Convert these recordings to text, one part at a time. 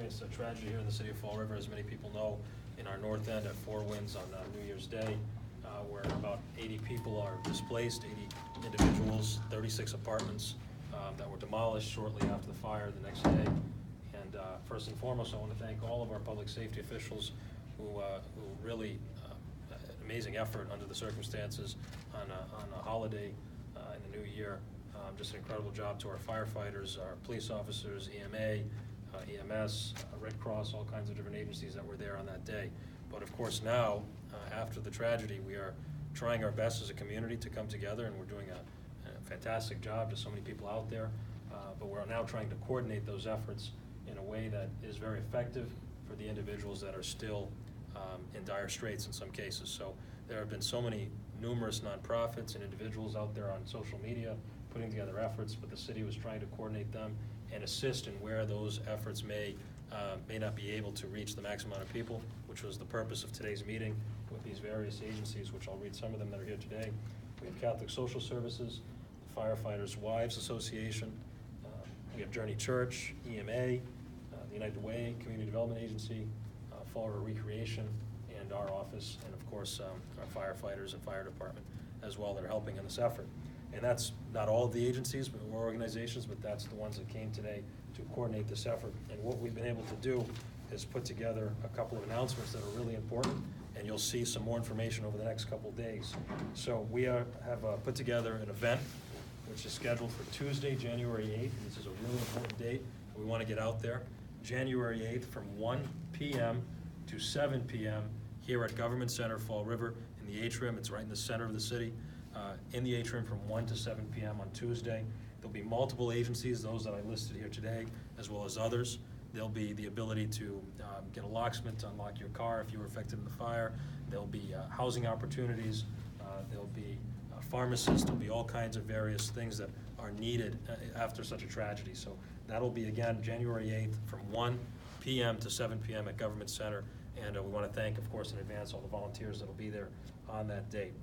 experienced a tragedy here in the city of Fall River, as many people know, in our north end at Four Winds on New Year's Day, where about 80 people are displaced, 80 individuals, 36 apartments that were demolished shortly after the fire the next day. And first and foremost, I want to thank all of our public safety officials who really an amazing effort under the circumstances on a holiday in the new year. Just an incredible job to our firefighters, our police officers, EMA, EMS, Red Cross, all kinds of different agencies that were there on that day. But of course now, after the tragedy, we are trying our best as a community to come together, and we're doing a fantastic job. There's so many people out there, but we're now trying to coordinate those efforts in a way that is very effective for the individuals that are still in dire straits in some cases. So there have been so many numerous nonprofits and individuals out there on social media putting together efforts, but the city was trying to coordinate them and assist in where those efforts may not be able to reach the maximum amount of people, which was the purpose of today's meeting with these various agencies, which I'll read some of them that are here today. We have Catholic Social Services, the Firefighters' Wives Association, we have Journey Church, EMA, the United Way, Community Development Agency, Fall River Recreation, and our office, and of course our firefighters and fire department as well that are helping in this effort. And that's not all of the agencies or organizations, but that's the ones that came today to coordinate this effort. And what we've been able to do is put together a couple of announcements that are really important, and you'll see some more information over the next couple of days. So we have put together an event which is scheduled for Tuesday, January 8th. This is a really important date. We want to get out there. January 8th from 1 p.m. to 7 p.m. here at Government Center, Fall River, in the atrium. It's right in the center of the city. In the atrium from 1 to 7 p.m. on Tuesday. There'll be multiple agencies, those that I listed here today, as well as others. There'll be the ability to get a locksmith to unlock your car if you were affected in the fire. There'll be housing opportunities. There'll be pharmacists. There'll be all kinds of various things that are needed after such a tragedy. So that'll be, again, January 8th from 1 p.m. to 7 p.m. at Government Center. And we want to thank, of course, in advance all the volunteers that'll be there on that date.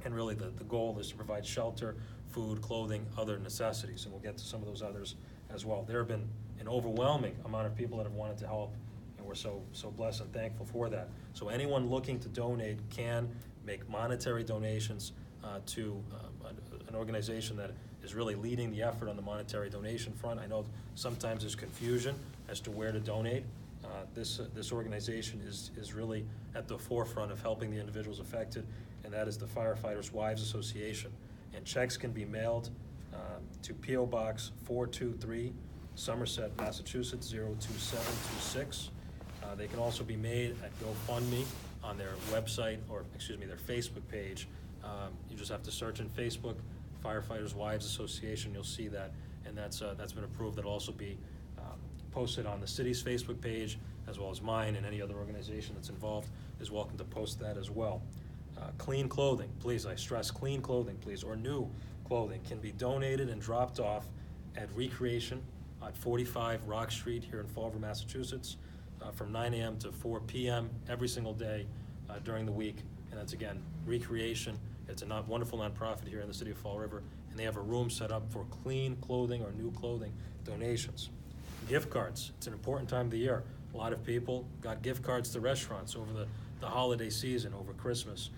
And really the goal is to provide shelter, food, clothing, other necessities, and we'll get to some of those others as well. There have been an overwhelming amount of people that have wanted to help, and we're so blessed and thankful for that. So anyone looking to donate can make monetary donations to an organization that is really leading the effort on the monetary donation front. I know sometimes there's confusion as to where to donate. This organization is really at the forefront of helping the individuals affected, and that is the Firefighters' Wives Association. And checks can be mailed to P.O. Box 423, Somerset, Massachusetts 02726. They can also be made at GoFundMe on their website, or excuse me, their Facebook page. You just have to search in Facebook, Firefighters' Wives Association. You'll see that, and that's been approved. That'll also be posted on the city's Facebook page, as well as mine, and any other organization that's involved is welcome to post that as well. Clean clothing, please, I stress clean clothing, please, or new clothing can be donated and dropped off at Recreation at 45 Rock Street here in Fall River, Massachusetts, from 9 a.m. to 4 p.m. every single day during the week. And that's, again, Recreation. It's a wonderful nonprofit here in the city of Fall River, and they have a room set up for clean clothing or new clothing donations. Gift cards, it's an important time of the year. A lot of people got gift cards to restaurants over the holiday season, over Christmas.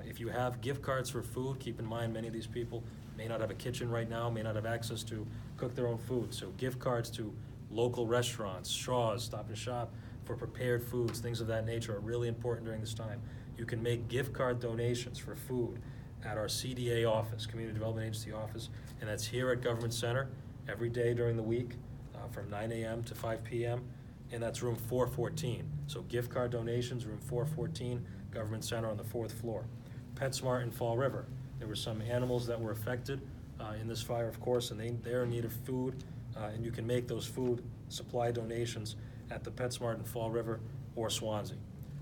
If you have gift cards for food, keep in mind many of these people may not have a kitchen right now, may not have access to cook their own food. So gift cards to local restaurants, Shaw's, Stop and Shop for prepared foods, things of that nature are really important during this time. You can make gift card donations for food at our CDA office, Community Development Agency office, and that's here at Government Center every day during the week from 9 a.m. to 5 p.m., and that's room 414. So gift card donations, room 414, Government Center on the 4th floor. PetSmart in Fall River. There were some animals that were affected in this fire, of course, and they're in need of food, and you can make those food supply donations at the PetSmart in Fall River or Swansea.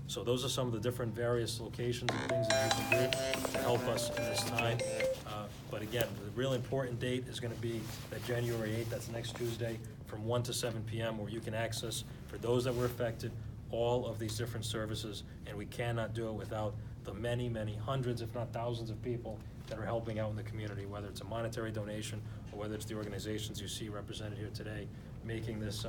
So those are some of the different various locations and things that you can do to help us in this time. But again, the real important date is going to be that January 8th, that's next Tuesday, from 1 to 7 p.m., where you can access, for those that were affected, all of these different services, and we cannot do it without the many, many hundreds, if not thousands of people that are helping out in the community, whether it's a monetary donation or whether it's the organizations you see represented here today, making this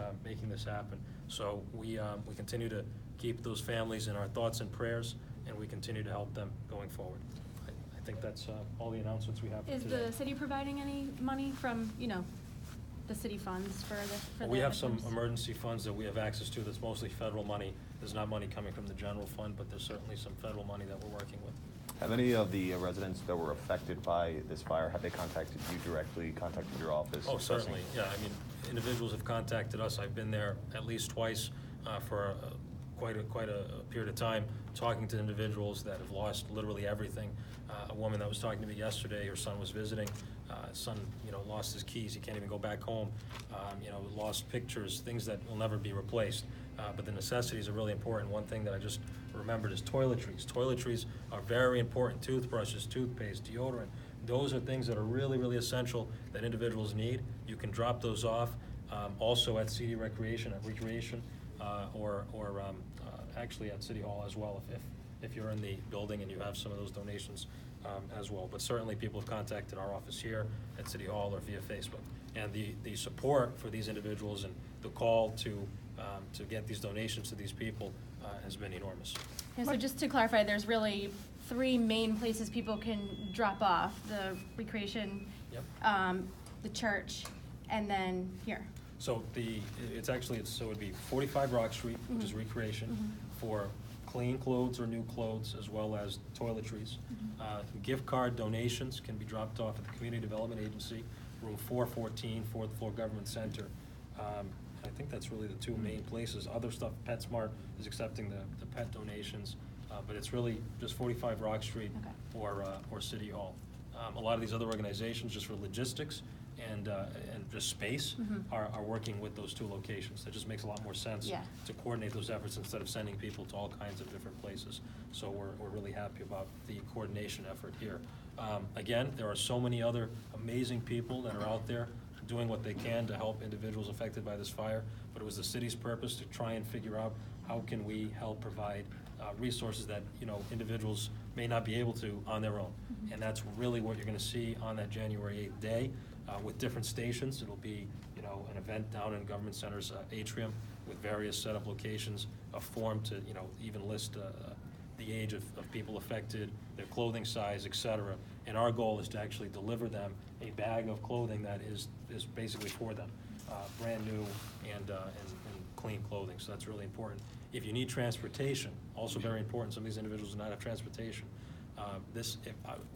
happen. So we continue to keep those families in our thoughts and prayers, and we continue to help them going forward. I think that's all the announcements we have for today. Is the city providing any money from, the city funds for the We have victims? some emergency funds that we have access to that's mostly federal money. There's not money coming from the general fund, but there's certainly some federal money that we're working with. Have any of the residents that were affected by this fire, have they contacted you directly, contacted your office? Oh, certainly, yeah. I mean, individuals have contacted us. I've been there at least twice for quite a period of time, talking to individuals that have lost literally everything. A woman that was talking to me yesterday, her son was visiting. Son, lost his keys. He can't even go back home. Lost pictures, things that will never be replaced. But the necessities are really important. One thing that I just remembered is toiletries. Toiletries are very important. Toothbrushes, toothpaste, deodorant. Those are things that are really, really essential that individuals need. You can drop those off also at CD Recreation, or actually at City Hall as well if you're in the building and you have some of those donations as well. But certainly people have contacted our office here at City Hall or via Facebook. And the support for these individuals and the call to get these donations to these people has been enormous. Yeah, so just to clarify, there's really 3 main places people can drop off: the recreation, Yep. The church, and then here. So it would be 45 Rock Street, which is recreation, for clean clothes or new clothes, as well as toiletries. Gift card donations can be dropped off at the Community Development Agency, room 414, 4th floor Government Center. I think that's really the 2 main places. Other stuff, PetSmart is accepting the pet donations, but it's really just 45 Rock Street or City Hall. A lot of these other organizations, just for logistics and just space, are working with those 2 locations. That just makes a lot more sense to coordinate those efforts instead of sending people to all kinds of different places. So we're really happy about the coordination effort here. Again, there are so many other amazing people that are out there doing what they can to help individuals affected by this fire, but it was the city's purpose to try and figure out how can we help provide resources that individuals may not be able to on their own. And that's really what you're going to see on that January 8th day with different stations. It'll be an event down in Government Center's atrium with various setup locations, a form to even list the age of people affected, their clothing size, etc. And our goal is to actually deliver them a bag of clothing that is basically for them, brand new and clean clothing. So that's really important. If you need transportation, also very important. Some of these individuals do not have transportation.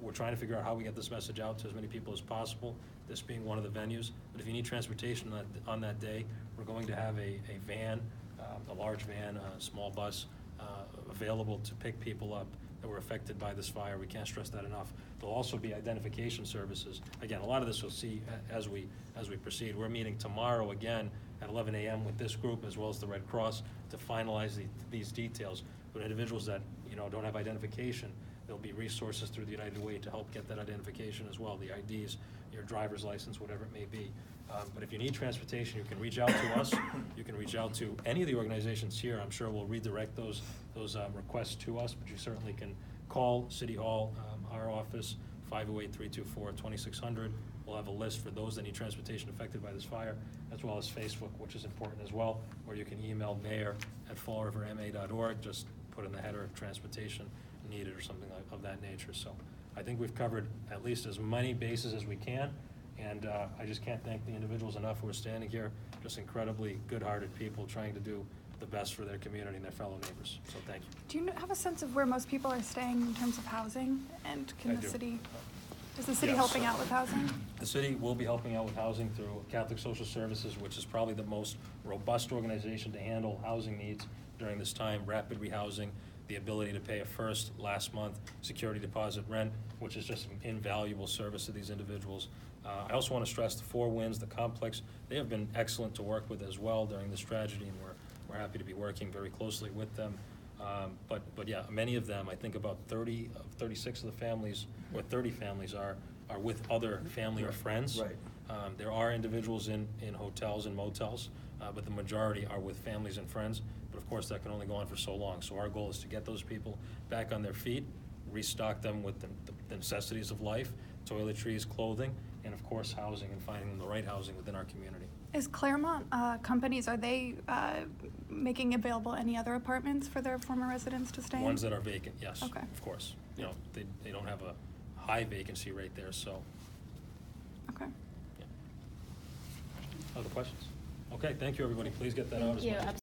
We're trying to figure out how we get this message out to as many people as possible, this being one of the venues. But if you need transportation on that day, we're going to have a van, a large van, a small bus, available to pick people up that were affected by this fire. We can't stress that enough. There'll also be identification services. Again, a lot of this you'll see as we proceed. We're meeting tomorrow again at 11 a.m. with this group as well as the Red Cross to finalize these details. But individuals that don't have identification, there'll be resources through the United Way to help get that identification as well, the IDs, your driver's license, whatever it may be. But if you need transportation, you can reach out to us. You can reach out to any of the organizations here. I'm sure we'll redirect those requests to us, but you certainly can call City Hall, our office, 508-324-2600. We'll have a list for those that need transportation affected by this fire, as well as Facebook, which is important as well, or you can email mayor@fallriverma.org. Just put in the header transportation needed or something of that nature. So I think we've covered at least as many bases as we can. And I just can't thank the individuals enough who are standing here, just incredibly good-hearted people trying to do the best for their community and their fellow neighbors. So thank you. Do you have a sense of where most people are staying in terms of housing? And is the city helping out with housing? The city will be helping out with housing through Catholic Social Services, which is probably the most robust organization to handle housing needs during this time. Rapid rehousing, the ability to pay a first, last month security deposit rent, which is just an invaluable service to these individuals. I also want to stress the Four Winds, the complex. They have been excellent to work with as well during this tragedy, and we're happy to be working very closely with them. But yeah, many of them, I think about 36 of the families, or 30 families are with other family or friends. Right. There are individuals in hotels and motels, but the majority are with families and friends. But of course, that can only go on for so long. So our goal is to get those people back on their feet restock them with the necessities of life, toiletries, clothing, and of course, housing, and finding them the right housing within our community. Is Claremont companies, are they making available any other apartments for their former residents to stay in? Ones that are vacant, yes. Okay. Of course. You know, they don't have a high vacancy rate there, so. Okay. Yeah. Other questions? Okay, thank you, everybody. Please get that out as Thank much you. as